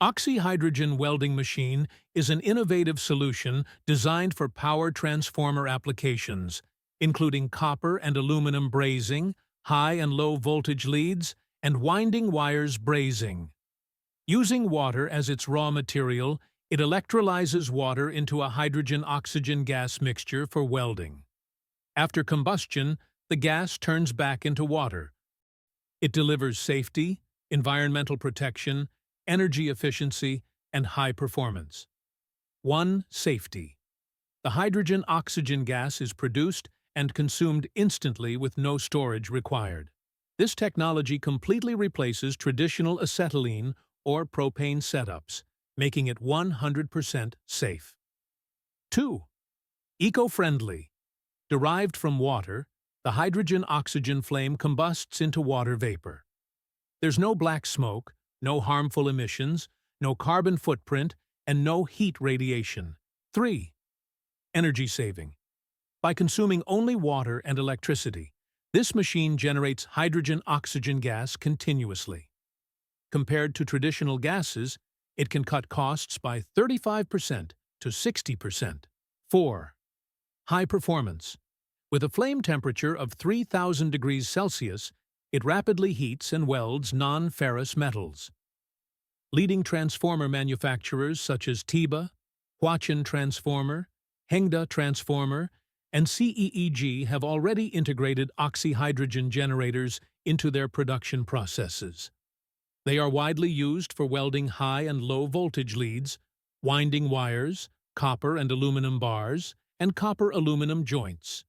Oxyhydrogen welding machine is an innovative solution designed for power transformer applications, including copper and aluminum brazing, high and low voltage leads, and winding wires brazing. Using water as its raw material, it electrolyzes water into a hydrogen-oxygen gas mixture for welding. After combustion, the gas turns back into water. It delivers safety, environmental protection, energy efficiency, and high performance. 1. Safety. The hydrogen-oxygen gas is produced and consumed instantly with no storage required. This technology completely replaces traditional acetylene or propane setups, making it 100% safe. 2. Eco-friendly. Derived from water, the hydrogen-oxygen flame combusts into water vapor. There's no black smoke, no harmful emissions, no carbon footprint, and no heat radiation. 3. Energy saving. By consuming only water and electricity, this machine generates hydrogen-oxygen gas continuously. Compared to traditional gases, it can cut costs by 35% to 60%. 4. High performance. With a flame temperature of 3,000 degrees Celsius, it rapidly heats and welds non-ferrous metals. Leading transformer manufacturers such as TIBA, Huachin Transformer, Hengda Transformer, and CEEG have already integrated oxyhydrogen generators into their production processes. They are widely used for welding high and low voltage leads, winding wires, copper and aluminum bars, and copper-aluminum joints.